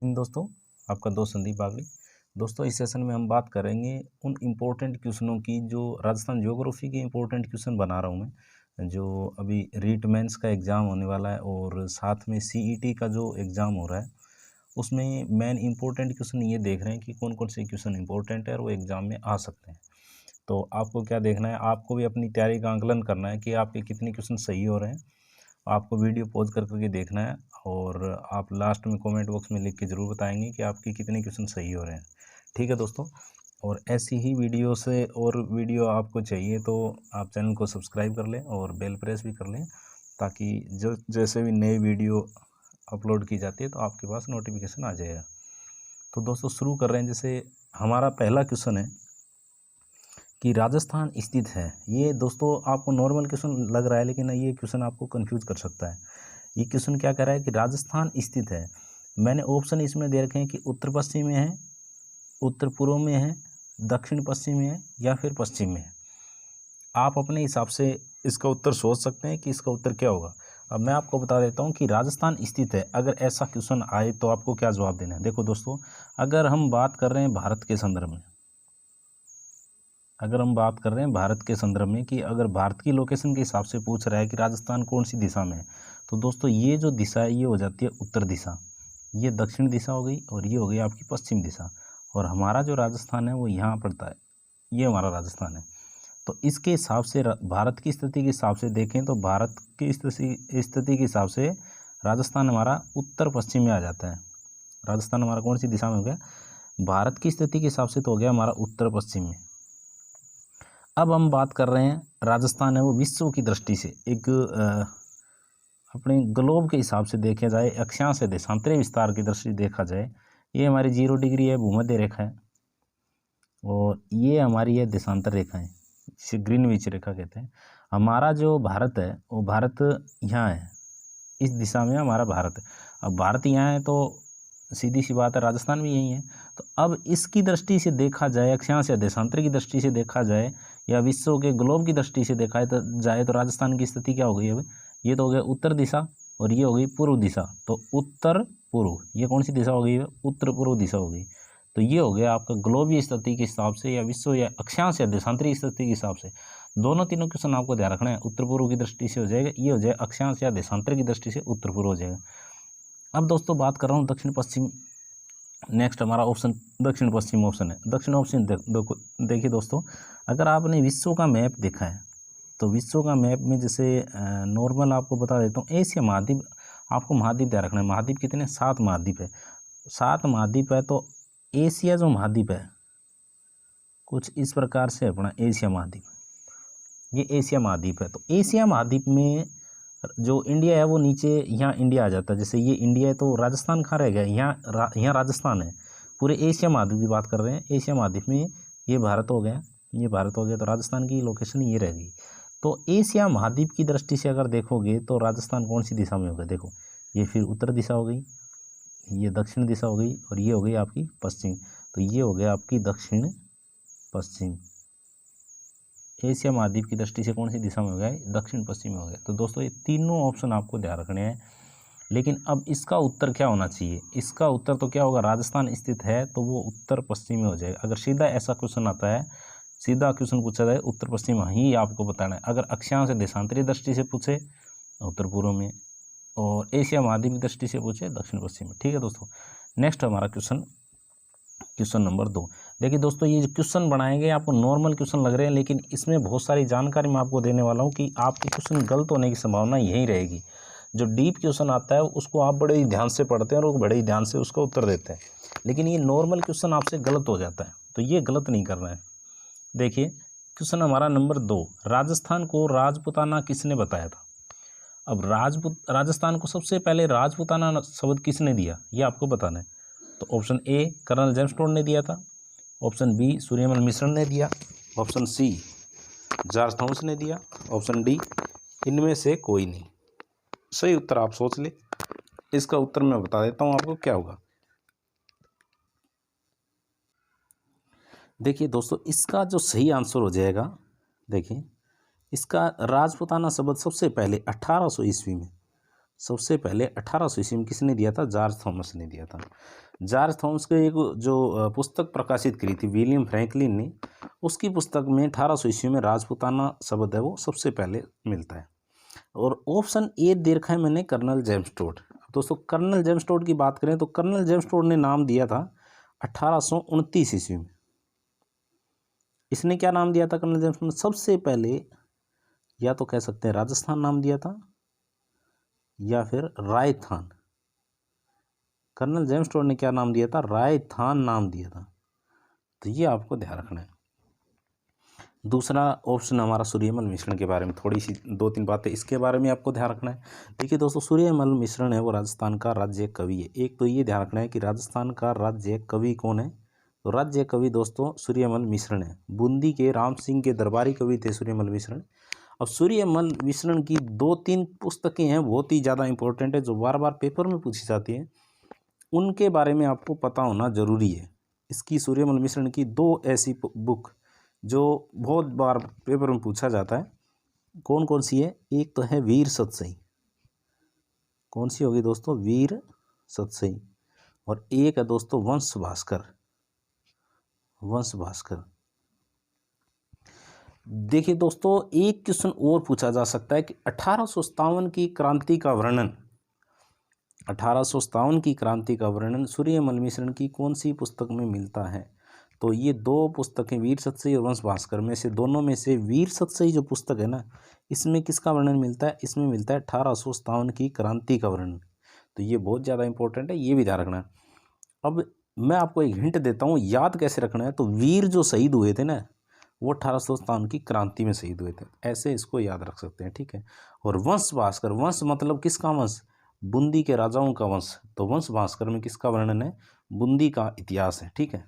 इन दोस्तों, आपका दोस्त संदीप बागड़ी। दोस्तों, इस सेशन में हम बात करेंगे उन इम्पोर्टेंट क्वेश्चनों की जो राजस्थान ज्योग्राफी के इम्पोर्टेंट क्वेश्चन बना रहा हूँ मैं, जो अभी रीट मेंस का एग्ज़ाम होने वाला है और साथ में सीईटी का जो एग्ज़ाम हो रहा है उसमें मेन इम्पोर्टेंट क्वेश्चन ये देख रहे हैं कि कौन कौन से क्वेश्चन इंपॉर्टेंट है और वो एग्ज़ाम में आ सकते हैं। तो आपको क्या देखना है, आपको भी अपनी तैयारी का आंकलन करना है कि आपके कितने क्वेश्चन सही हो रहे हैं। आपको वीडियो पॉज कर करके देखना है और आप लास्ट में कमेंट बॉक्स में लिख के ज़रूर बताएंगे कि आपके कितने क्वेश्चन सही हो रहे हैं। ठीक है दोस्तों, और ऐसी ही वीडियो से और वीडियो आपको चाहिए तो आप चैनल को सब्सक्राइब कर लें और बेल प्रेस भी कर लें, ताकि जो जैसे भी नई वीडियो अपलोड की जाती है तो आपके पास नोटिफिकेशन आ जाएगा। तो दोस्तों, शुरू कर रहे हैं। जैसे हमारा पहला क्वेश्चन है कि राजस्थान स्थित है। ये दोस्तों आपको नॉर्मल क्वेश्चन लग रहा है, लेकिन ये क्वेश्चन आपको कंफ्यूज कर सकता है। ये क्वेश्चन क्या कह रहा है कि राजस्थान स्थित है। मैंने ऑप्शन इसमें दे रखे हैं कि उत्तर पश्चिम में है, उत्तर पूर्व में है, दक्षिण पश्चिम में है या फिर पश्चिम में है। आप अपने हिसाब से इसका उत्तर सोच सकते हैं कि इसका उत्तर क्या होगा। अब मैं आपको बता देता हूँ कि राजस्थान स्थित है, अगर ऐसा क्वेश्चन आए तो आपको क्या जवाब देना है। देखो दोस्तों, अगर हम बात कर रहे हैं भारत के संदर्भ में, अगर हम बात कर रहे हैं भारत के संदर्भ में कि अगर भारत की लोकेशन के हिसाब से पूछ रहा है कि राजस्थान कौन सी दिशा में है, तो दोस्तों ये जो दिशा है ये हो जाती है उत्तर दिशा, ये दक्षिण दिशा हो गई और ये हो गई आपकी पश्चिम दिशा। और हमारा जो राजस्थान है वो यहाँ पड़ता है, ये हमारा राजस्थान है। तो इसके हिसाब से भारत की स्थिति के हिसाब से देखें तो भारत की स्थिति के हिसाब से राजस्थान हमारा उत्तर पश्चिम में आ जाता है। राजस्थान हमारा कौन सी दिशा में हो गया? भारत की स्थिति के हिसाब से तो हो गया हमारा उत्तर पश्चिम में। अब हम बात कर रहे हैं राजस्थान है वो विश्व की दृष्टि से एक अपने ग्लोब के हिसाब से देखा जाए, अक्षांश है देशांतरी विस्तार की दृष्टि देखा जाए, ये हमारी 0 डिग्री है, भूमध्य रेखा है, और ये हमारी है देशांतर रेखा है, जिसे ग्रीनविच रेखा कहते हैं। हमारा जो भारत है वो भारत यहाँ है, इस दिशा में हमारा भारत है। अब भारत यहाँ है तो सीधी सी बात है राजस्थान भी यही है। तो अब इसकी दृष्टि से देखा जाए, अक्षांश या देशांतर की दृष्टि से देखा जाए या विश्व के ग्लोब की दृष्टि से देखा जाए तो राजस्थान की स्थिति क्या हो गई है? ये तो हो गया उत्तर दिशा और ये हो गई पूर्व दिशा। तो उत्तर पूर्व, ये कौन सी दिशा हो गई है? उत्तर पूर्व दिशा हो गई। तो ये हो गया आपका ग्लोबीय स्थिति के हिसाब से या विश्व या अक्षांश या देशांतरी स्थिति के हिसाब से। दोनों तीनों क्वेश्चन आपको ध्यान रखना है। उत्तर पूर्व की दृष्टि से हो जाएगा, ये हो जाएगा अक्षांश या देशांतर की दृष्टि से उत्तर पूर्व हो जाएगा। अब दोस्तों बात कर रहा हूँ दक्षिण पश्चिम। नेक्स्ट हमारा ऑप्शन दक्षिण पश्चिम ऑप्शन है। दक्षिण ऑप्शन देखिए दोस्तों, अगर आपने विश्व का मैप देखा है तो विश्व का मैप में जैसे नॉर्मल आपको बता देता हूँ, एशिया महाद्वीप, आपको महाद्वीप ध्यान रखना है। महाद्वीप कितने? 7 महाद्वीप है। 7 महाद्वीप है तो एशिया जो महाद्वीप है कुछ इस प्रकार से अपना एशिया महाद्वीप, ये एशिया महाद्वीप है। तो एशिया महाद्वीप में जो इंडिया है वो नीचे यहाँ इंडिया आ जाता है। जैसे ये इंडिया है तो राजस्थान कहाँ रह गया? यहाँ राजस्थान है। पूरे एशिया महाद्वीप की बात कर रहे हैं। एशिया महाद्वीप में ये भारत हो गया, ये भारत हो गया, तो राजस्थान की लोकेशन ये रह गई। तो एशिया महाद्वीप की दृष्टि से अगर देखोगे तो राजस्थान कौन सी दिशा में होगा? देखो, ये फिर उत्तर दिशा हो गई, ये दक्षिण दिशा हो गई और ये हो गई आपकी पश्चिम। तो ये हो गया आपकी दक्षिण पश्चिम। एशिया महाद्वीप की दृष्टि से कौन सी दिशा में हो गया? दक्षिण पश्चिम में हो गया। तो दोस्तों ये तीनों ऑप्शन आपको ध्यान रखने हैं। लेकिन अब इसका उत्तर क्या होना चाहिए? इसका उत्तर तो क्या होगा? राजस्थान स्थित है तो वो उत्तर पश्चिम में हो जाएगा। अगर सीधा ऐसा क्वेश्चन आता है, सीधा क्वेश्चन पूछा जाए उत्तर पश्चिम ही आपको बताना है। अगर अक्षांश देशांतरी दृष्टि से पूछे उत्तर पूर्व में, और एशिया महाद्वीप की दृष्टि से पूछे दक्षिण पश्चिम में। ठीक है दोस्तों, नेक्स्ट हमारा क्वेश्चन नंबर 2। देखिए दोस्तों, ये जो क्वेश्चन बनाए गए आपको नॉर्मल क्वेश्चन लग रहे हैं, लेकिन इसमें बहुत सारी जानकारी मैं आपको देने वाला हूँ कि आपके क्वेश्चन गलत होने की संभावना यही रहेगी। जो डीप क्वेश्चन आता है उसको आप बड़े ही ध्यान से पढ़ते हैं और बड़े ही ध्यान से उसका उत्तर देते हैं, लेकिन ये नॉर्मल क्वेश्चन आपसे गलत हो जाता है, तो ये गलत नहीं करना है। देखिए क्वेश्चन हमारा नंबर 2, राजस्थान को राजपूताना किसने बताया था? अब राजस्थान को सबसे पहले राजपूताना शब्द किसने दिया, ये आपको बताना है। तो option A colonel James Tod ने दिया था, ऑप्शन बी सूर्यमल मिश्र ने दिया, ऑप्शन सी जॉर्ज थॉमस ने दिया, ऑप्शन डी इनमें से कोई नहीं। सही उत्तर आप सोच ले। इसका उत्तर मैं बता देता हूँ आपको क्या होगा। देखिए दोस्तों, इसका जो सही आंसर हो जाएगा, देखिए इसका राजपूताना शब्द सबसे पहले 1800 ईस्वी में, सबसे पहले 1800 ईस्वी में किसने दिया था? जॉर्ज थॉमस ने दिया था। जॉर्ज थॉमस के एक जो पुस्तक प्रकाशित करी थी विलियम फ्रैंकलिन ने, उसकी पुस्तक में 1800 ईस्वी में राजपूताना शब्द है वो सबसे पहले मिलता है। और ऑप्शन ए दे रखा है मैंने कर्नल जेम्स टोड। दोस्तों कर्नल जेम्स टोड की बात करें तो कर्नल जेम्स टोड ने नाम दिया था 1829 ईस्वी में। इसने क्या नाम दिया था कर्नल जेम्स टोड ने? सबसे पहले या तो कह सकते हैं राजस्थान नाम दिया था या फिर रायथान। कर्नल जेम्स टोड ने क्या नाम दिया था? रायथान नाम दिया था। तो ये आपको ध्यान रखना है। दूसरा ऑप्शन हमारा सूर्यमल मिश्रण के बारे में थोड़ी सी 2-3 बातें इसके बारे में आपको ध्यान रखना है। देखिए दोस्तों, सूर्यमल मिश्रण है वो राजस्थान का राज्य कवि है। एक तो ये ध्यान रखना है कि राजस्थान का राज्य कवि कौन है, तो राज्य कवि दोस्तों सूर्यमल मिश्रण है। बूंदी के राम सिंह के दरबारी कवि थे सूर्यमल मिश्रण। अब सूर्यमल मिश्रण की 2-3 पुस्तकें हैं बहुत ही ज़्यादा इंपॉर्टेंट है, जो बार बार पेपर में पूछी जाती हैं, उनके बारे में आपको पता होना जरूरी है। इसकी सूर्यमल मिश्रण की 2 ऐसी बुक जो बहुत बार पेपर में पूछा जाता है, कौन कौन सी है? एक तो है वीर सतसई। कौन सी होगी दोस्तों? वीर सतसई। और एक है दोस्तों वंश भास्कर। वंश भास्कर। देखिए दोस्तों, एक क्वेश्चन और पूछा जा सकता है कि 1857 की क्रांति का वर्णन, 1857 की क्रांति का वर्णन सूर्यमल मिश्रण की कौन सी पुस्तक में मिलता है? तो ये 2 पुस्तकें वीर सतसई और वंश भास्कर में से दोनों में से वीर सतसई जो पुस्तक है ना, इसमें किसका वर्णन मिलता है? इसमें मिलता है 1857 की क्रांति का वर्णन। तो ये बहुत ज़्यादा इंपॉर्टेंट है, ये भी ध्यान रखना है। अब मैं आपको एक हिंट देता हूँ, याद कैसे रखना है। तो वीर जो शहीद हुए थे ना, वो 1857 की क्रांति में शहीद हुए थे, ऐसे इसको याद रख सकते हैं, ठीक है। और वंश भास्कर, वंश मतलब किसका वंश? बूंदी के राजाओं का वंश। तो वंश भास्कर में किसका वर्णन है? बूंदी का इतिहास है, ठीक है।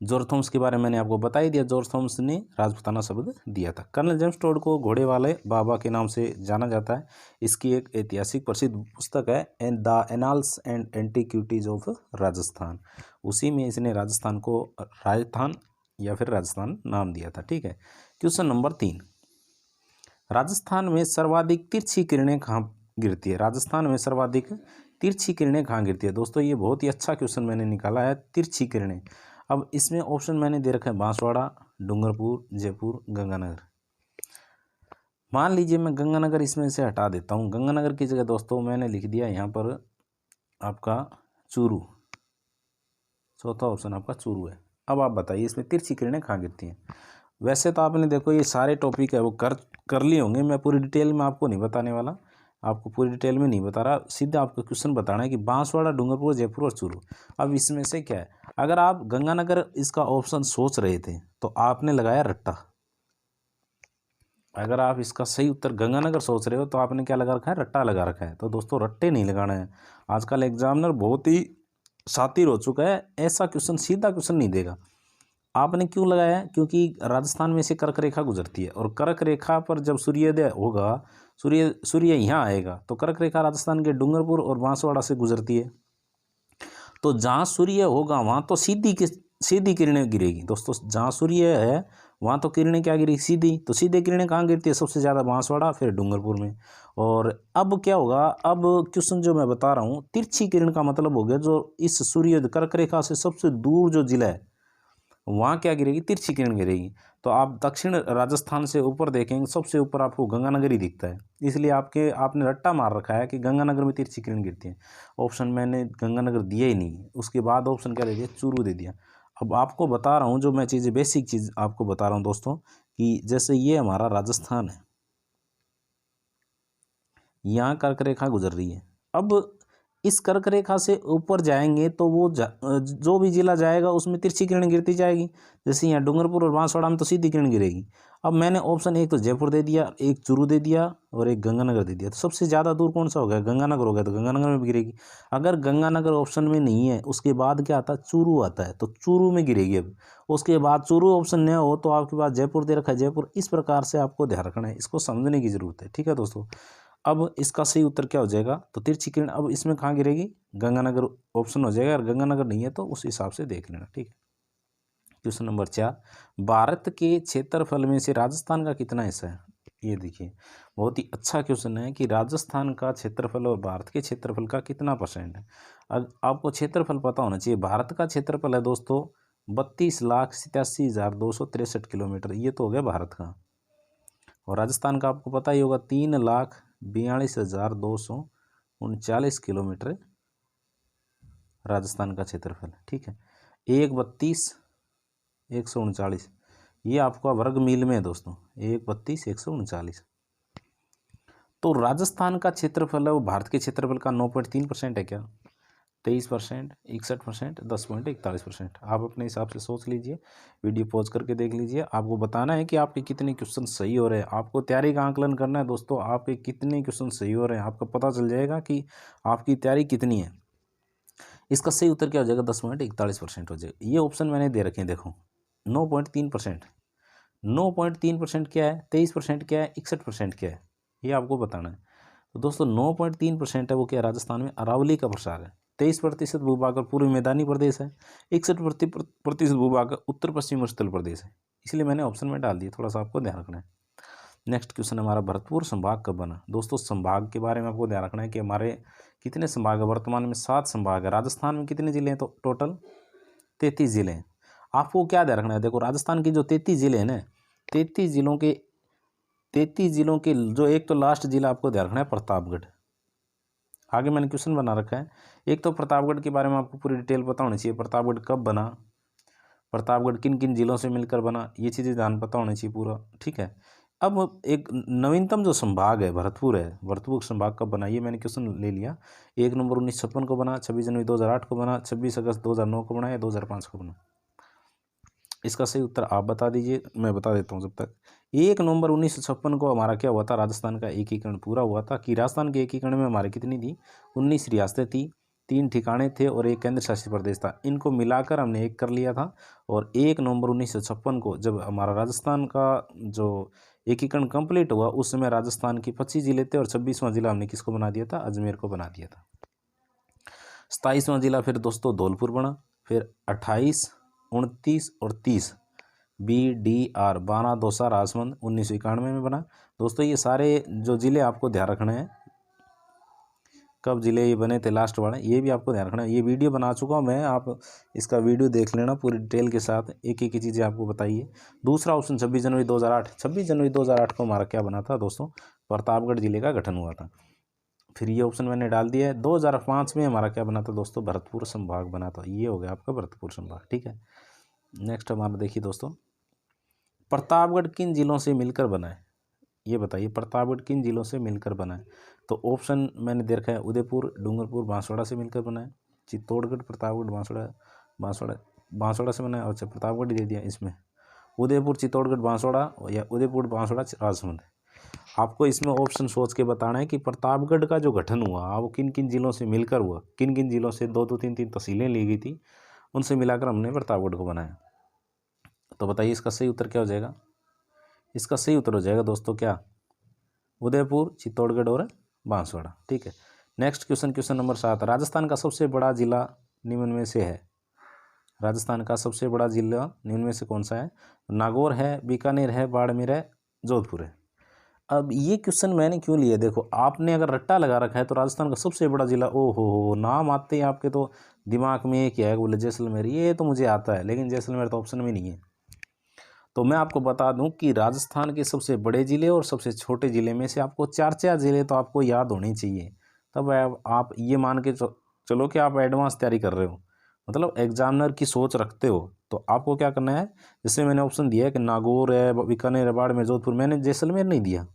जॉर्ज थॉमस के बारे में मैंने आपको बता ही दिया, जॉर्ज थॉमस ने राजपूताना शब्द दिया था। कर्नल जेम्स टोड को घोड़े वाले बाबा के नाम से जाना जाता है। इसकी एक ऐतिहासिक प्रसिद्ध पुस्तक है the annals and antiquities of Rajasthan. उसी में इसने राजस्थान को राजस्थान या फिर राजस्थान नाम दिया था, ठीक है। क्वेश्चन नंबर 3, राजस्थान में सर्वाधिक तिरछी किरणें कहाँ गिरती है? राजस्थान में सर्वाधिक तिरछी किरणें कहाँ गिरती है? दोस्तों ये बहुत ही अच्छा क्वेश्चन मैंने निकाला है, तिरछी किरणें। अब इसमें ऑप्शन मैंने दे रखा है बांसवाड़ा, डूंगरपुर, जयपुर, गंगानगर। मान लीजिए मैं गंगानगर इसमें से हटा देता हूँ। गंगानगर की जगह दोस्तों मैंने लिख दिया यहाँ पर आपका चूरू। चौथा ऑप्शन आपका चूरू है। अब आप बताइए इसमें तिरछी किरणें कहाँ गिरती हैं? वैसे तो आपने देखो ये सारे टॉपिक है वो कर लिए होंगे, मैं पूरी डिटेल में आपको नहीं बताने वाला, आपको पूरी डिटेल में नहीं बता रहा, सीधा आपको क्वेश्चन बताना है कि बांसवाड़ा, डूंगरपुर, जयपुर और चूरू। अब इसमें से क्या है? अगर आप गंगानगर इसका ऑप्शन सोच रहे थे तो आपने लगाया रट्टा। अगर आप इसका सही उत्तर गंगानगर सोच रहे हो तो आपने क्या लगा रखा है? रट्टा लगा रखा है। तो दोस्तों रट्टे नहीं लगाना है। आजकल एग्जामिनर बहुत ही शातिर हो चुका है, ऐसा क्वेश्चन सीधा क्वेश्चन नहीं देगा। आपने क्यों लगाया है? क्योंकि राजस्थान में से कर्क रेखा गुजरती है और कर्क रेखा पर जब सूर्योदय होगा, सूर्य यहाँ आएगा, तो कर्क रेखा राजस्थान के डूंगरपुर और बांसवाड़ा से गुजरती है। तो जहाँ सूर्य होगा वहाँ तो सीधी किरणें गिरेगी दोस्तों। जहाँ सूर्य है वहाँ तो किरणें क्या गिरेगी? सीधी। तो सीधे किरणें कहाँ गिरती है? सबसे ज़्यादा बांसवाड़ा, फिर डूंगरपुर में। और अब क्या होगा? अब क्वेश्चन जो मैं बता रहा हूँ, तिरछी किरण का मतलब हो गया जो इस सूर्य कर्क रेखा से सबसे दूर जो जिला है वहाँ क्या गिरेगी? तिरछी किरण गिरेगी। तो आप दक्षिण राजस्थान से ऊपर देखेंगे, सबसे ऊपर आपको गंगानगर ही दिखता है, इसलिए आपने रट्टा मार रखा है कि गंगानगर में तिरछी किरण गिरती है। ऑप्शन मैंने गंगानगर दिया ही नहीं, उसके बाद ऑप्शन क्या दे दिया? चूरू दे दिया। अब आपको बता रहा हूँ जो मैं चीज़ें, बेसिक चीज़ आपको बता रहा हूँ दोस्तों, कि जैसे ये हमारा राजस्थान है, यहाँ कर्क रेखा गुजर रही है। अब इस कर्क रेखा से ऊपर जाएंगे तो वो जो भी जिला जाएगा उसमें तिरछी किरण गिरती जाएगी। जैसे यहाँ डूंगरपुर और बांसवाड़ा में तो सीधी किरण गिरेगी। अब मैंने ऑप्शन एक तो जयपुर दे दिया, एक चूरू दे दिया और एक गंगानगर दे दिया। तो सबसे ज़्यादा दूर कौन सा हो गया? गंगानगर हो गया, तो गंगानगर में भी गिरेगी। अगर गंगानगर ऑप्शन में नहीं है, उसके बाद क्या आता है? चूरू आता है, तो चूरू में गिरेगी। अब उसके बाद चूरू ऑप्शन न हो तो आपके पास जयपुर दे रखा है, जयपुर। इस प्रकार से आपको ध्यान रखना है, इसको समझने की जरूरत है, ठीक है दोस्तों। अब इसका सही उत्तर क्या हो जाएगा? तो तिरछी किरण अब इसमें कहाँ गिरेगी? गंगानगर ऑप्शन हो जाएगा। अगर गंगानगर नहीं है तो उस हिसाब से देख लेना, ठीक है। क्वेश्चन नंबर 4, भारत के क्षेत्रफल में से राजस्थान का कितना हिस्सा है? ये देखिए बहुत ही अच्छा क्वेश्चन है कि राजस्थान का क्षेत्रफल और भारत के क्षेत्रफल का कितना % है। आपको क्षेत्रफल पता होना चाहिए। भारत का क्षेत्रफल है दोस्तों 32,87,263 किलोमीटर, ये तो हो गया भारत का। और राजस्थान का आपको पता ही होगा 3,42,239 किलोमीटर राजस्थान का क्षेत्रफल, ठीक है। 1,32,139 ये आपका वर्ग मील में है दोस्तों, 1,32,139। तो राजस्थान का क्षेत्रफल है वो भारत के क्षेत्रफल का 9.3% है क्या, 23%, 61%, 10.41%। आप अपने हिसाब से सोच लीजिए, वीडियो पॉज करके देख लीजिए। आपको बताना है कि आपके कितने क्वेश्चन सही हो रहे हैं। आपको तैयारी का आंकलन करना है दोस्तों, आपके कितने क्वेश्चन सही हो रहे हैं, आपको पता चल जाएगा कि आपकी तैयारी कितनी है। इसका सही उत्तर क्या हो जाएगा, 10.41% हो जाएगा। ये ऑप्शन मैंने दे रखे हैं, देखो 9.3%, 9.3% क्या है, 23% क्या है, 61% क्या है, ये आपको बताना है। तो दोस्तों 9.3% है वो क्या, राजस्थान में अरावली का प्रसार है। 23% भूभाग पूर्वी मैदानी प्रदेश है। 61% भूभाग उत्तर पश्चिम उत्तर प्रदेश है। इसलिए मैंने ऑप्शन में डाल दिया, थोड़ा सा आपको ध्यान रखना है। नेक्स्ट क्वेश्चन हमारा, भरतपुर संभाग कब बना। दोस्तों संभाग के बारे में आपको ध्यान रखना है कि हमारे कितने संभाग है, वर्तमान में 7 संभाग है। राजस्थान में कितने जिले हैं, तो टोटल 33 जिले हैं। आपको क्या ध्यान रखना है, देखो राजस्थान के जो 33 जिले हैं ना, 33 जिलों के जो एक तो लास्ट जिला आपको ध्यान रखना है प्रतापगढ़। आगे मैंने क्वेश्चन बना रखा है, एक तो प्रतापगढ़ के बारे में आपको पूरी डिटेल पता होनी चाहिए। प्रतापगढ़ कब बना, प्रतापगढ़ किन किन जिलों से मिलकर बना, ये चीज़ें ध्यान पता होनी चाहिए पूरा, ठीक है। अब एक नवीनतम जो संभाग है भरतपुर है, भरतपुर संभाग कब बना, ये मैंने क्वेश्चन ले लिया। 1 नवंबर 1956 को बना, 26 जनवरी 2008 को बना, 26 अगस्त 2009 को बना, या 2005 को बना। इसका सही उत्तर आप बता दीजिए, मैं बता देता हूँ जब तक। 1 नवंबर 1956 को हमारा क्या हुआ था, राजस्थान का एकीकरण पूरा हुआ था। कि राजस्थान के एकीकरण में हमारे कितनी थी, 19 रियासतें थी, 3 ठिकाने थे और 1 केंद्र शासित प्रदेश था। इनको मिलाकर हमने एक कर लिया था। और 1 नवंबर 1956 को जब हमारा राजस्थान का जो एकीकरण कंप्लीट हुआ, उस समय राजस्थान की 25 जिले थे और 26वां जिला हमने किसको बना दिया था, अजमेर को बना दिया था। 27वां जिला फिर दोस्तों धौलपुर बना। फिर 28, 29 और 30 BDR बाना दौसा राजमंद 1991 में बना। दोस्तों ये सारे जो ज़िले आपको ध्यान रखना है, कब ज़िले ये बने थे लास्ट वाले, ये भी आपको ध्यान रखना है। ये वीडियो बना चुका हूँ मैं, आप इसका वीडियो देख लेना पूरी डिटेल के साथ, एक एक चीज़ें आपको बताइए। दूसरा ऑप्शन 26 जनवरी 2008, 26 जनवरी 2008 को हमारा क्या बना था दोस्तों, प्रतापगढ़ जिले का गठन हुआ था। फिर ये ऑप्शन मैंने डाल दिया है। 2005 में हमारा क्या बना था दोस्तों, भरतपुर संभाग बना था। ये हो गया आपका भरतपुर संभाग, ठीक है। नेक्स्ट हमारा देखिए दोस्तों, प्रतापगढ़ किन जिलों से मिलकर बना है, ये बताइए। प्रतापगढ़ किन जिलों से मिलकर बना है, तो ऑप्शन मैंने दे रखा है, उदयपुर, डूंगरपुर, बांसवाड़ा से मिलकर बना है। चित्तौड़गढ़, प्रतापगढ़, बांसवाड़ा से बना है। अच्छा प्रतापगढ़ दे दिया इसमें, उदयपुर, चित्तौड़गढ़, बांसवाड़ा, या उदयपुर, बांसवाड़ा, राजसमंद। आपको इसमें ऑप्शन सोच के बताना है कि प्रतापगढ़ का जो गठन हुआ वो किन किन जिलों से मिलकर हुआ, किन किन जिलों से, 2 3 तहसीलें ली गई थी, उनसे मिलाकर हमने प्रतापगढ़ को बनाया। तो बताइए इसका सही उत्तर क्या हो जाएगा। इसका सही उत्तर हो जाएगा दोस्तों क्या, उदयपुर, चित्तौड़गढ़ और बांसवाड़ा, ठीक है। Next question, question number 7, Rajasthan का सबसे बड़ा जिला निम्न में से है। राजस्थान का सबसे बड़ा जिला निम्न में से कौन सा है, नागौर है, बीकानेर है, बाड़मेर है, जोधपुर है। अब ये क्वेश्चन मैंने क्यों लिया, देखो आपने अगर रट्टा लगा रखा है तो राजस्थान का सबसे बड़ा जिला, ओ हो नाम आते ही आपके तो दिमाग में एक ही है, बोले जैसलमेर। ये तो मुझे आता है, लेकिन जैसलमेर तो ऑप्शन में नहीं है। तो मैं आपको बता दूं कि राजस्थान के सबसे बड़े ज़िले और सबसे छोटे ज़िले में से आपको 4 ज़िले तो आपको याद होने चाहिए। तब आप ये मान के चलो कि आप एडवांस तैयारी कर रहे हो, मतलब एग्जामिनर की सोच रखते हो। तो आपको क्या करना है, जैसे मैंने ऑप्शन दिया है कि नागौर है, बीकानेर, बाड़मेर, जोधपुर, मैंने जैसलमेर नहीं दिया।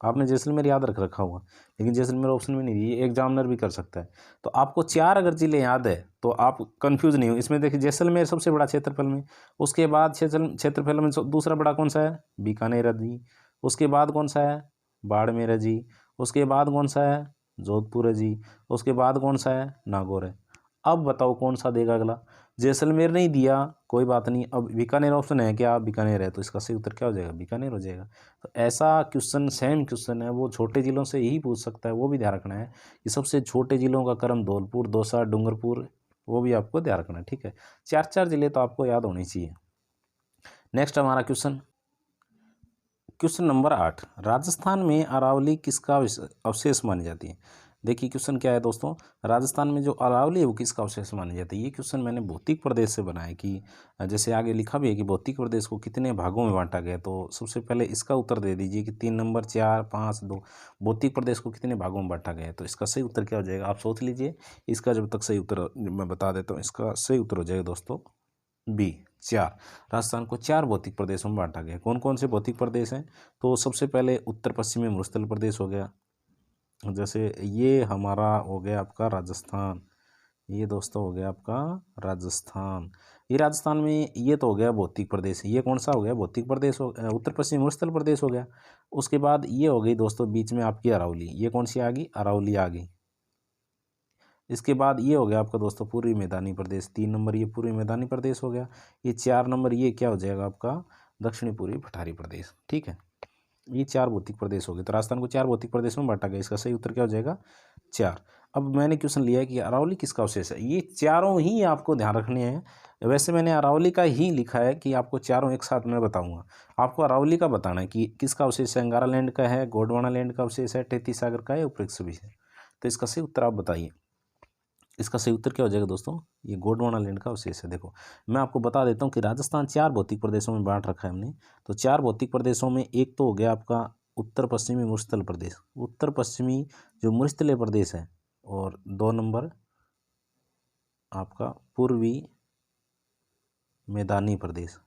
आपने जैसलमेर याद रख रखा होगा, लेकिन जैसलमेर ऑप्शन में नहीं दी, ये एग्जामिनर भी कर सकता है। तो आपको 4 अगर जिले याद है तो आप कंफ्यूज नहीं हो। इसमें देखिए जैसलमेर सबसे बड़ा क्षेत्रफल में, उसके बाद क्षेत्रफल में दूसरा बड़ा कौन सा है, बीकानेर है जी। उसके बाद कौन सा है, बाड़मेर है जी। उसके बाद कौन सा है, जोधपुर है जी। उसके बाद कौन सा है, नागौर है। अब बताओ कौन सा देगा अगला, जैसलमेर नहीं दिया कोई बात नहीं, अब बीकानेर ऑप्शन है क्या, बीकानेर है, तो इसका सही उत्तर क्या हो जाएगा, बीकानेर हो जाएगा। तो ऐसा क्वेश्चन सेम क्वेश्चन है, वो छोटे जिलों से यही पूछ सकता है, वो भी ध्यान रखना है कि सबसे छोटे जिलों का क्रम धौलपुर, दौसा, डूंगरपुर, वो भी आपको ध्यान रखना है, ठीक है। 4 जिले तो आपको याद होने चाहिए। नेक्स्ट हमारा क्वेश्चन, क्वेश्चन नंबर 8, राजस्थान में अरावली किसका अवशेष मानी जाती है। देखिए क्वेश्चन क्या है दोस्तों, राजस्थान में जो अरावली है वो किसका अवशेष मानी जाती है। ये क्वेश्चन मैंने भौतिक प्रदेश से बनाया कि जैसे आगे लिखा भी है कि भौतिक प्रदेश को कितने भागों में बांटा गया, तो सबसे पहले इसका उत्तर दे दीजिए कि 3 नंबर 4 5 2 भौतिक प्रदेश को कितने भागों में बांटा गया है। तो इसका सही उत्तर क्या हो जाएगा, आप सोच लीजिए। इसका जब तक सही उत्तर मैं बता देता हूँ, इसका सही उत्तर हो जाएगा दोस्तों बी 4। राजस्थान को 4 भौतिक प्रदेशों में बांटा गया। कौन कौन से भौतिक प्रदेश हैं, तो सबसे पहले उत्तर पश्चिमी मरुस्थल प्रदेश हो गया, जैसे ये हमारा हो गया आपका राजस्थान, ये दोस्तों हो गया आपका राजस्थान। ये राजस्थान में ये तो हो गया भौतिक प्रदेश, ये कौन सा हो गया भौतिक प्रदेश हो, उत्तर पश्चिमी मरुस्थल प्रदेश हो गया। उसके बाद ये हो गई दोस्तों बीच में आपकी अरावली, ये कौन सी आ गई, अरावली आ गई। इसके बाद ये हो गया आपका दोस्तों पूर्वी मैदानी प्रदेश, 3 नंबर ये पूर्वी मैदानी प्रदेश हो गया। ये 4 नंबर ये क्या हो जाएगा आपका दक्षिणी पूर्वी पठारी प्रदेश, ठीक है। ये 4 भौतिक प्रदेश हो गए। तो राजस्थान को 4 भौतिक प्रदेशों में बांटा गया, इसका सही उत्तर क्या हो जाएगा 4। अब मैंने क्वेश्चन लिया है कि अरावली किसका अवशेष है, ये चारों ही आपको ध्यान रखने हैं। वैसे मैंने अरावली का ही लिखा है कि आपको चारों एक साथ मैं बताऊंगा। आपको अरावली का बताना है कि किसका अवशेष है, अंगारा लैंड का है, गोंडवाना लैंड का अवशेष है, टेती सागर का है, उपरोक्त सभी है। तो इसका सही उत्तर आप बताइए। इसका सही उत्तर क्या हो जाएगा दोस्तों, ये गोंडवाना लैंड का अवशेष है। देखो मैं आपको बता देता हूँ कि राजस्थान 4 भौतिक प्रदेशों में बांट रखा है हमने। तो 4 भौतिक प्रदेशों में एक तो हो गया आपका उत्तर पश्चिमी मरुस्थल प्रदेश, उत्तर पश्चिमी जो मरुस्थलीय प्रदेश है, और 2 नंबर आपका पूर्वी मैदानी प्रदेश।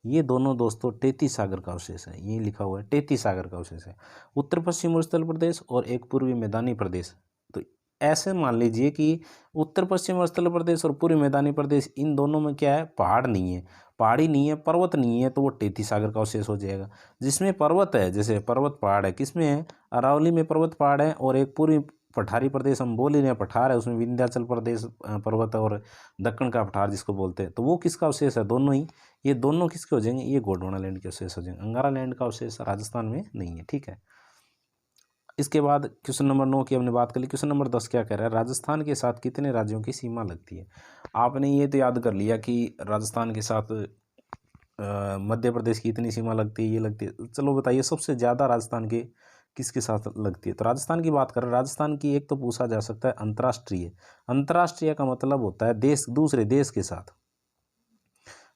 ये दोनों दोस्तों टेती सागर का अवशेष है, ये लिखा हुआ है टेती सागर का अवशेष है। उत्तर पश्चिम मरुस्थल प्रदेश और एक पूर्वी मैदानी प्रदेश। तो ऐसे मान लीजिए कि उत्तर पश्चिम मरुस्थल प्रदेश और पूर्वी मैदानी प्रदेश, इन दोनों में क्या है, पहाड़ नहीं है, पहाड़ी नहीं है, पर्वत नहीं है, तो वो टेती सागर का अवशेष हो जाएगा। जिसमें पर्वत है, जैसे पर्वत पहाड़ है, किसमें है, अरावली में पर्वत पहाड़ है, और एक पूर्वी पठारी प्रदेश हम बोल ही रहे हैं पठार है, उसमें विंध्याचल प्रदेश पर्वत और दक्कन का पठार जिसको बोलते हैं, तो वो किसका अवशेष है, दोनों ही। ये दोनों किसके हो जाएंगे, ये गोंडवाना लैंड के अवशेष हो जाएंगे। अंगारा लैंड का अवशेष राजस्थान में नहीं है, ठीक है। इसके बाद क्वेश्चन नंबर 9 की हमने बात कर ली। क्वेश्चन नंबर 10 क्या कह रहा है, राजस्थान के साथ कितने राज्यों की सीमा लगती है। आपने ये तो याद कर लिया कि राजस्थान के साथ मध्य प्रदेश की इतनी सीमा लगती है, ये लगती है। चलो बताइए सबसे ज़्यादा राजस्थान के किसके साथ लगती है। तो राजस्थान की बात करें, राजस्थान की एक तो पूछा जा सकता है अंतर्राष्ट्रीय। अंतर्राष्ट्रीय का मतलब होता है देश, दूसरे देश के साथ,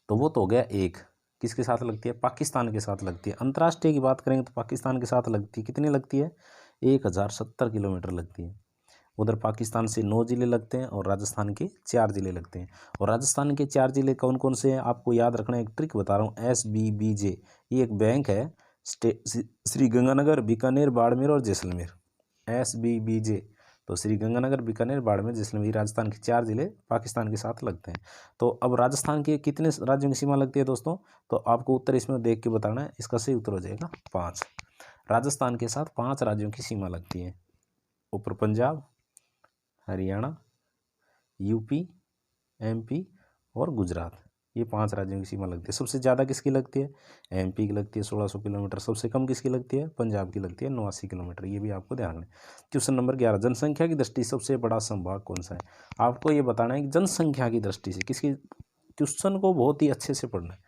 तो वो तो हो गया एक, किसके साथ लगती है, पाकिस्तान के साथ लगती है। अंतर्राष्ट्रीय की बात करेंगे तो पाकिस्तान के साथ लगती है, कितनी लगती है, 1070 किलोमीटर लगती है। उधर पाकिस्तान से 9 जिले लगते हैं और राजस्थान के 4 जिले लगते हैं। और राजस्थान के 4 जिले कौन कौन से हैं, आपको याद रखना है, एक ट्रिक बता रहा हूँ, SBBJ, ये एक बैंक है, श्री गंगानगर, बीकानेर, बाड़मेर और जैसलमेर। SBBJ, तो श्री गंगानगर, बीकानेर, बाड़मेर, जैसलमेर, राजस्थान के 4 जिले पाकिस्तान के साथ लगते हैं। तो अब राजस्थान के कितने राज्यों की सीमा लगती है दोस्तों, तो आपको उत्तर इसमें देख के बताना है। इसका सही उत्तर हो जाएगा 5। राजस्थान के साथ 5 राज्यों की सीमा लगती है, ऊपर पंजाब, हरियाणा, यूपी, MP और गुजरात, ये 5 राज्यों की सीमा लगती है। सबसे ज़्यादा किसकी लगती है, MP की लगती है 1600 किलोमीटर। सबसे कम किसकी लगती है, पंजाब की लगती है 89 किलोमीटर। ये भी आपको ध्यान रखना। क्वेश्चन नंबर 11, जनसंख्या की दृष्टि से सबसे बड़ा संभाग कौन सा है। आपको ये बताना है कि जनसंख्या की दृष्टि से किसकी, क्वेश्चन को बहुत ही अच्छे से पढ़ना है।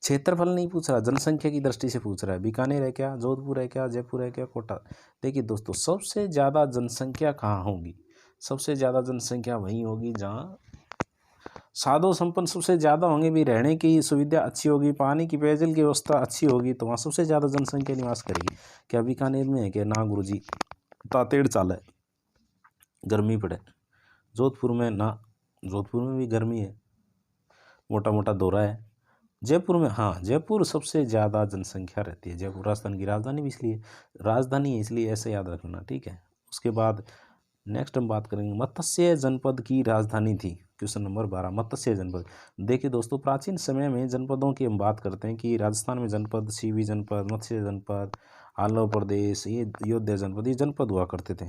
क्षेत्रफल नहीं पूछ रहा, जनसंख्या की दृष्टि से पूछ रहा है। बीकानेर है क्या, जोधपुर है क्या, जयपुर है क्या, कोटा। देखिए दोस्तों सबसे ज़्यादा जनसंख्या कहाँ होगी, सबसे ज़्यादा जनसंख्या वहीं होगी जहाँ साधु संपन्न सबसे ज़्यादा होंगे, भी रहने की सुविधा अच्छी होगी, पानी की पेयजल की व्यवस्था अच्छी होगी, तो वहाँ सबसे ज़्यादा जनसंख्या निवास करेगी। क्या बीकानेर में है क्या, ना गुरुजी, तातेड़ चाल है, गर्मी पड़े। जोधपुर में ना, जोधपुर में भी गर्मी है, मोटा मोटा दौरा है। जयपुर में, हाँ जयपुर सबसे ज़्यादा जनसंख्या रहती है। जयपुर राजस्थान की राजधानी भी इसलिए, राजधानी है इसलिए ऐसे याद रखना, ठीक है। उसके बाद नेक्स्ट हम बात करेंगे, मत्स्य जनपद की राजधानी थी। क्वेश्चन नंबर 12, मत्स्य जनपद। देखिए दोस्तों प्राचीन समय में जनपदों की हम बात करते हैं कि राजस्थान में जनपद, सीवी जनपद, मत्स्य जनपद, आलो प्रदेश, ये अयोध्या जनपद, ये जनपद हुआ करते थे।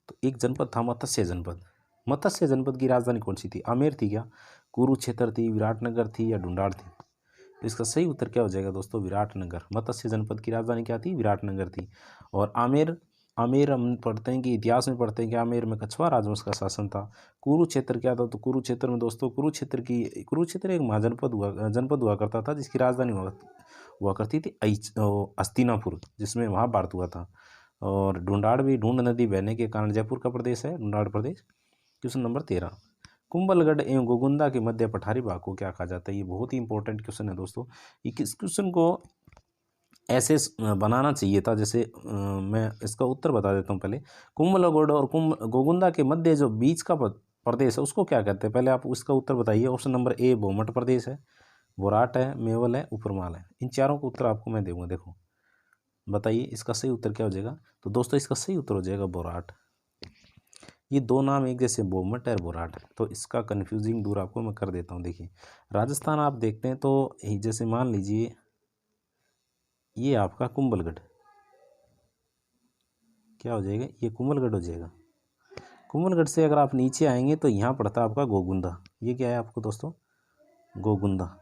तो एक जनपद था मत्स्य जनपद। मत्स्य जनपद की राजधानी कौन सी थी, आमेर थी क्या, कुरुक्षेत्र थी, विराटनगर थी, या ढूंढाड़ थी। तो इसका सही उत्तर क्या हो जाएगा दोस्तों, विराटनगर। मत्स्य जनपद की राजधानी क्या थी, विराटनगर थी। और आमेर, आमेर हम पढ़ते हैं कि इतिहास में पढ़ते हैं कि आमेर में कछवाहा राजवंश का शासन था। कुरुक्षेत्र क्या था, तो कुरुक्षेत्र में दोस्तों, कुरुक्षेत्र एक महाजनपद जनपद हुआ करता था, जिसकी राजधानी हुआ करती थी हस्तिनापुर, जिसमें महाभारत हुआ था। और ढूंढाड़ भी ढूंढ नदी बहने के कारण जयपुर का प्रदेश है ढूंढाड़ प्रदेश। क्वेश्चन नंबर 13, कुंभलगढ़ एवं गोगुंदा के मध्य पठारी भाग को क्या कहा जाता है? ये बहुत ही इंपॉर्टेंट क्वेश्चन है दोस्तों। इस क्वेश्चन को ऐसे बनाना चाहिए था, जैसे मैं इसका उत्तर बता देता हूँ पहले। कुंभलगढ़ और गोगुंदा के मध्य जो बीच का प्रदेश है उसको क्या कहते हैं? पहले आप उसका उत्तर बताइए। ऑप्शन नंबर ए बोमट प्रदेश है, बोराट है, मेवल है, उपरमाल है। इन चारों का उत्तर आपको मैं दूंगा। देखो बताइए इसका सही उत्तर क्या हो जाएगा? तो दोस्तों इसका सही उत्तर हो जाएगा बोराट। ये दो नाम एक जैसे बोमट और बोराट, तो इसका कन्फ्यूजिंग दूर आपको मैं कर देता हूँ। देखिए राजस्थान आप देखते हैं तो जैसे मान लीजिए ये आपका कुंभलगढ़, क्या हो जाएगा? ये कुंभलगढ़ हो जाएगा। कुंभलगढ़ से अगर आप नीचे आएंगे तो यहाँ पड़ता है आपका गोगुंदा। ये क्या है आपको दोस्तों? गोगुंदा,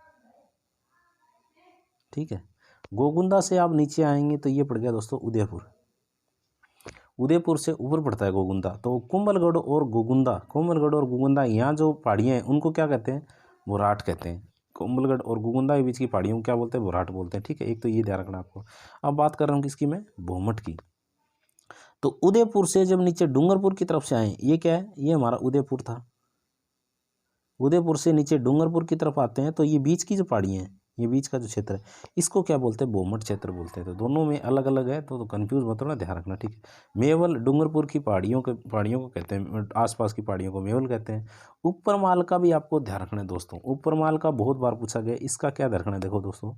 ठीक है। गोगुंदा से आप नीचे आएंगे तो ये पड़ गया दोस्तों उदयपुर। उदयपुर से ऊपर पड़ता है गोगुंदा। तो कुंभलगढ़ और गोगुंदा यहाँ जो पहाड़ियाँ हैं उनको क्या कहते हैं? बोराट कहते हैं। कुंभलगढ़ और गोगुंदा के बीच की पहाड़ियों को क्या बोलते हैं? बोराट बोलते हैं, ठीक है। एक तो ये ध्यान रखना आपको। अब बात कर रहा हूँ किसकी मैं? बोमट की। तो उदयपुर से जब नीचे डूंगरपुर की तरफ से आए, ये क्या है? ये हमारा उदयपुर था। उदयपुर से नीचे डूंगरपुर की तरफ आते हैं तो ये बीच की जो पहाड़ियाँ हैं, ये बीच का जो क्षेत्र है इसको क्या बोलते हैं? बोमट क्षेत्र बोलते हैं। तो दोनों में अलग अलग है, तो कंफ्यूज मत होना, ध्यान रखना, ठीक है। मेवल डूंगरपुर की पहाड़ियों को कहते हैं, आसपास की पहाड़ियों को मेवल कहते हैं। ऊपरमाल का भी आपको ध्यान रखना है दोस्तों। ऊपरमाल का बहुत बार पूछा गया, इसका क्या ध्यान रखना है? देखो दोस्तों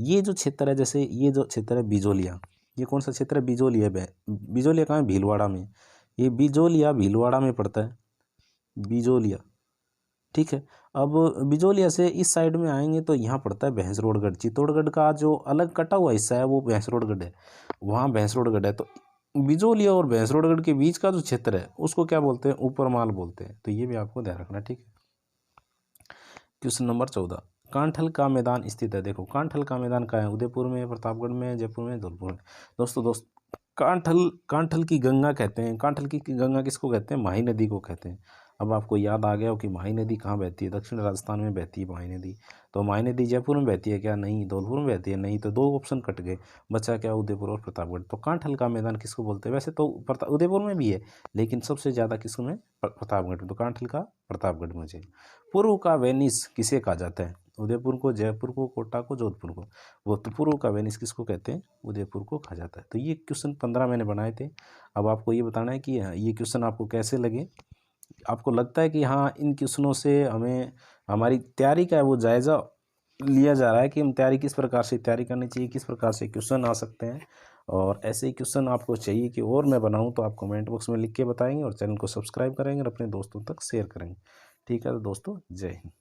ये जो क्षेत्र है, जैसे ये जो क्षेत्र है बिजोलिया, ये कौन सा क्षेत्र है? बिजोलिया। बिजोलिया कहाँ है? भीलवाड़ा में। ये बिजोलिया भीलवाड़ा में पड़ता है, बिजोलिया, ठीक है। अब बिजोलिया से इस साइड में आएंगे तो यहाँ पड़ता है भैंसरोडगढ़। चित्तौड़गढ़ का जो अलग कटा हुआ हिस्सा है वो भैंसरोडगढ़ है, वहाँ भैंसरोडगढ़ है। तो बिजोलिया और भैंसरोडगढ़ के बीच का जो क्षेत्र है उसको क्या बोलते हैं? ऊपरमाल बोलते हैं। तो ये भी आपको ध्यान रखना, ठीक है। क्वेश्चन नंबर 14, कांठल का मैदान स्थित है। देखो कांठल का मैदान कहाँ है? उदयपुर में, प्रतापगढ़ में, जयपुर में, धौलपुर में। दोस्तों कांठल की गंगा कहते हैं। कांठल की गंगा किसको कहते हैं? माही नदी को कहते हैं। अब आपको याद आ गया हो कि माही नदी कहाँ बहती है? दक्षिण राजस्थान में बहती है माही नदी। तो माही नदी जयपुर में बहती है क्या? नहीं। धौलपुर में बहती है? नहीं। तो दो ऑप्शन कट गए, बचा क्या? उदयपुर और प्रतापगढ़। तो कांठल का मैदान किसको बोलते हैं? वैसे तो उदयपुर में भी है, लेकिन सबसे ज़्यादा किसको में? प्रतापगढ़ में। तो कांठल का प्रतापगढ़ में मुझे। पूर्व का वेनिस किसे कहा जाता है? उदयपुर को, जयपुर को, कोटा को, जोधपुर को। वो तो पूर्व का वेनिस किसको कहते हैं? उदयपुर को कहा जाता है। तो ये क्वेश्चन 15 मैंने बनाए थे। अब आपको ये बताना है कि ये क्वेश्चन आपको कैसे लगे। आपको लगता है कि हाँ इन क्वेश्चनों से हमें हमारी तैयारी का है वो जायज़ा लिया जा रहा है कि हम तैयारी किस प्रकार से तैयारी करनी चाहिए, किस प्रकार से क्वेश्चन आ सकते हैं। और ऐसे ही क्वेश्चन आपको चाहिए कि और मैं बनाऊं तो आप कमेंट बॉक्स में लिख के बताएंगे और चैनल को सब्सक्राइब करेंगे और अपने दोस्तों तक शेयर करेंगे। ठीक है तो दोस्तों, जय हिंद।